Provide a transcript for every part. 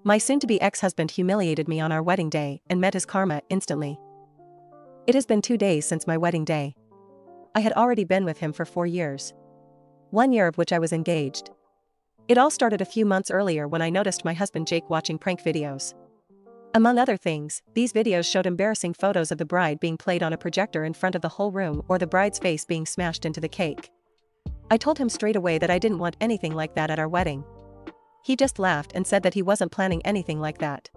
My soon-to-be ex-husband humiliated me on our wedding day and met his karma instantly. It has been 2 days since my wedding day. I had already been with him for 4 years. 1 year of which I was engaged. It all started a few months earlier when I noticed my husband Jake watching prank videos. Among other things, these videos showed embarrassing photos of the bride being played on a projector in front of the whole room or the bride's face being smashed into the cake. I told him straight away that I didn't want anything like that at our wedding. He just laughed and said that he wasn't planning anything like that.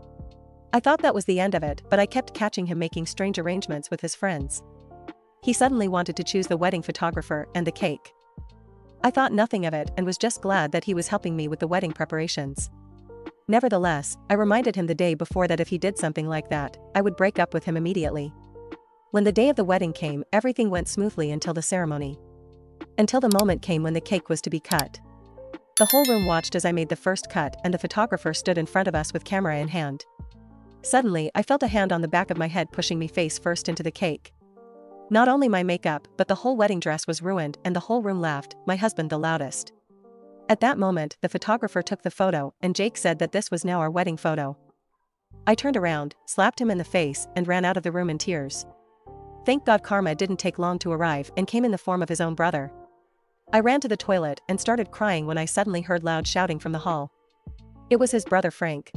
I thought that was the end of it, but I kept catching him making strange arrangements with his friends. He suddenly wanted to choose the wedding photographer and the cake. I thought nothing of it and was just glad that he was helping me with the wedding preparations. Nevertheless, I reminded him the day before that if he did something like that, I would break up with him immediately. When the day of the wedding came, everything went smoothly until the ceremony. Until the moment came when the cake was to be cut. The whole room watched as I made the first cut and the photographer stood in front of us with camera in hand. Suddenly, I felt a hand on the back of my head pushing me face first into the cake. Not only my makeup, but the whole wedding dress was ruined and the whole room laughed, my husband the loudest. At that moment, the photographer took the photo and Jake said that this was now our wedding photo. I turned around, slapped him in the face, and ran out of the room in tears. Thank God karma didn't take long to arrive and came in the form of his own brother. I ran to the toilet and started crying when I suddenly heard loud shouting from the hall. It was his brother Frank.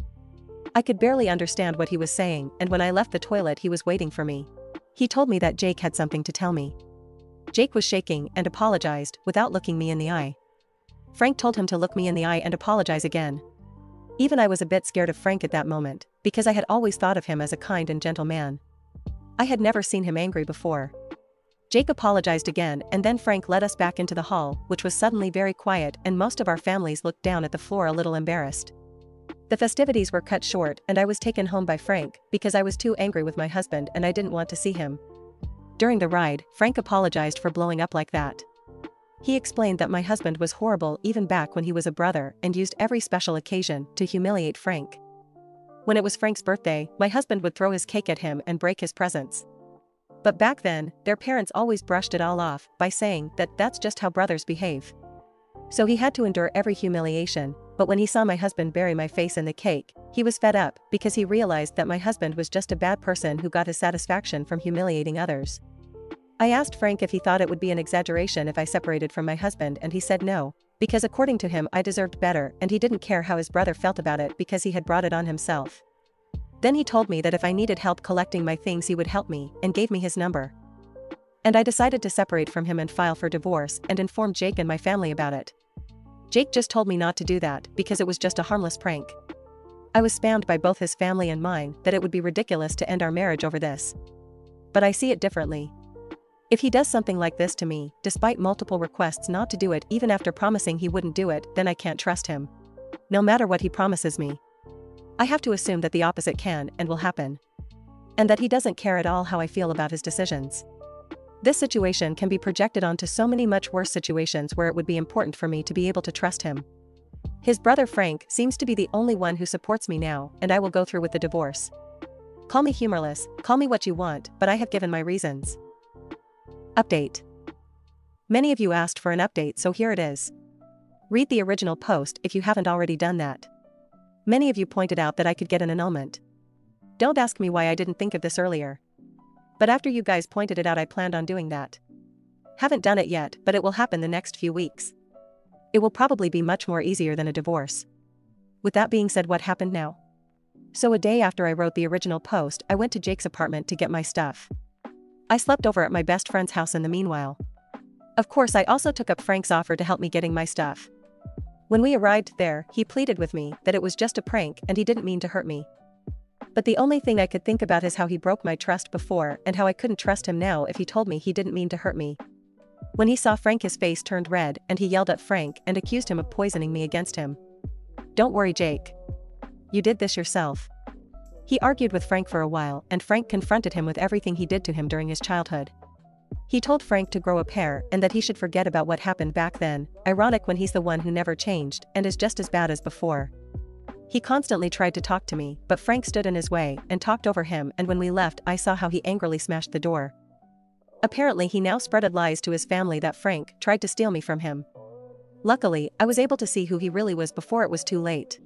I could barely understand what he was saying, and when I left the toilet he was waiting for me. He told me that Jake had something to tell me. Jake was shaking and apologized without looking me in the eye. Frank told him to look me in the eye and apologize again. Even I was a bit scared of Frank at that moment, because I had always thought of him as a kind and gentle man. I had never seen him angry before. Jake apologized again and then Frank led us back into the hall, which was suddenly very quiet and most of our families looked down at the floor a little embarrassed. The festivities were cut short and I was taken home by Frank because I was too angry with my husband and I didn't want to see him. During the ride, Frank apologized for blowing up like that. He explained that my husband was horrible even back when he was a brother and used every special occasion to humiliate Frank. When it was Frank's birthday, my husband would throw his cake at him and break his presents. But back then, their parents always brushed it all off by saying that that's just how brothers behave. So he had to endure every humiliation, but when he saw my husband bury my face in the cake, he was fed up because he realized that my husband was just a bad person who got his satisfaction from humiliating others. I asked Frank if he thought it would be an exaggeration if I separated from my husband and he said no, because according to him I deserved better and he didn't care how his brother felt about it because he had brought it on himself. Then he told me that if I needed help collecting my things he would help me and gave me his number. And I decided to separate from him and file for divorce and inform Jake and my family about it. Jake just told me not to do that because it was just a harmless prank. I was spammed by both his family and mine that it would be ridiculous to end our marriage over this. But I see it differently. If he does something like this to me, despite multiple requests not to do it even after promising he wouldn't do it, then I can't trust him. No matter what he promises me. I have to assume that the opposite can and will happen. And that he doesn't care at all how I feel about his decisions. This situation can be projected onto so many much worse situations where it would be important for me to be able to trust him. His brother Frank seems to be the only one who supports me now, and I will go through with the divorce. Call me humorless, call me what you want, but I have given my reasons. Update. Many of you asked for an update, so here it is. Read the original post if you haven't already done that. Many of you pointed out that I could get an annulment. Don't ask me why I didn't think of this earlier. But after you guys pointed it out, I planned on doing that. Haven't done it yet, but it will happen the next few weeks. It will probably be much more easier than a divorce. With that being said, what happened now? So a day after I wrote the original post, I went to Jake's apartment to get my stuff. I slept over at my best friend's house in the meanwhile. Of course, I also took up Frank's offer to help me getting my stuff. When we arrived there, he pleaded with me that it was just a prank and he didn't mean to hurt me. But the only thing I could think about is how he broke my trust before and how I couldn't trust him now if he told me he didn't mean to hurt me. When he saw Frank, his face turned red and he yelled at Frank and accused him of poisoning me against him. Don't worry, Jake. You did this yourself. He argued with Frank for a while and Frank confronted him with everything he did to him during his childhood. He told Frank to grow a pair and that he should forget about what happened back then, ironic when he's the one who never changed and is just as bad as before. He constantly tried to talk to me, but Frank stood in his way and talked over him, and when we left I saw how he angrily smashed the door. Apparently he now spreaded lies to his family that Frank tried to steal me from him. Luckily, I was able to see who he really was before it was too late.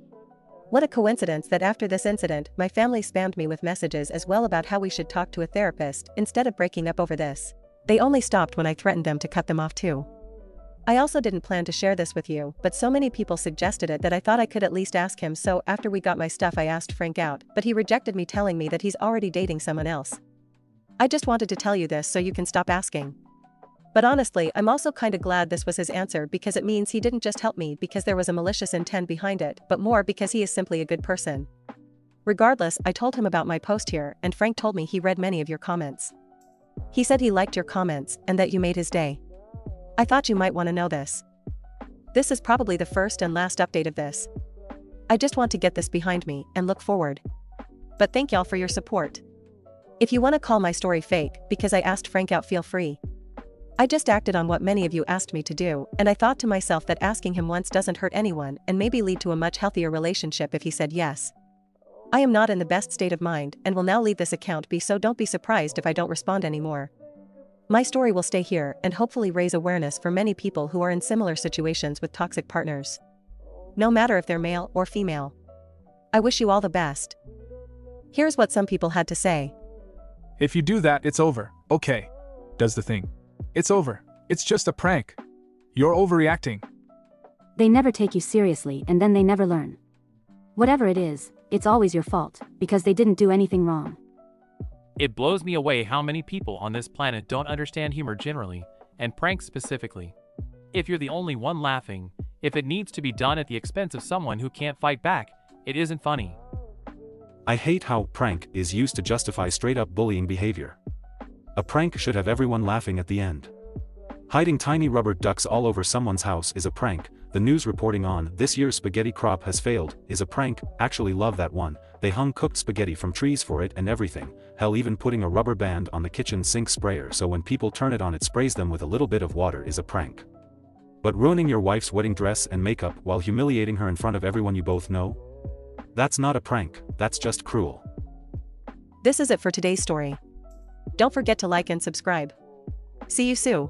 What a coincidence that after this incident, my family spammed me with messages as well about how we should talk to a therapist instead of breaking up over this. They only stopped when I threatened them to cut them off too. I also didn't plan to share this with you, but so many people suggested it that I thought I could at least ask him, so after we got my stuff I asked Frank out, but he rejected me, telling me that he's already dating someone else. I just wanted to tell you this so you can stop asking. But honestly, I'm also kinda glad this was his answer, because it means he didn't just help me because there was a malicious intent behind it, but more because he is simply a good person. Regardless, I told him about my post here, and Frank told me he read many of your comments. He said he liked your comments and that you made his day. I thought you might want to know this. This is probably the first and last update of this. I just want to get this behind me and look forward. But thank y'all for your support. If you want to call my story fake because I asked Frank out, feel free. I just acted on what many of you asked me to do, and I thought to myself that asking him once doesn't hurt anyone and maybe lead to a much healthier relationship if he said yes. I am not in the best state of mind and will now leave this account be, so don't be surprised if I don't respond anymore. My story will stay here and hopefully raise awareness for many people who are in similar situations with toxic partners. No matter if they're male or female. I wish you all the best. Here's what some people had to say. If you do that, it's over. Okay. Does the thing. It's over. It's just a prank. You're overreacting. They never take you seriously and then they never learn. Whatever it is, it's always your fault, because they didn't do anything wrong. It blows me away how many people on this planet don't understand humor generally, and pranks specifically. If you're the only one laughing, if it needs to be done at the expense of someone who can't fight back, it isn't funny. I hate how prank is used to justify straight-up bullying behavior. A prank should have everyone laughing at the end. Hiding tiny rubber ducks all over someone's house is a prank. The news reporting on "this year's spaghetti crop has failed" is a prank. Actually love that one. They hung cooked spaghetti from trees for it and everything. Hell, even putting a rubber band on the kitchen sink sprayer so when people turn it on it sprays them with a little bit of water is a prank. But ruining your wife's wedding dress and makeup while humiliating her in front of everyone you both know? That's not a prank, that's just cruel. This is it for today's story. Don't forget to like and subscribe. See you soon.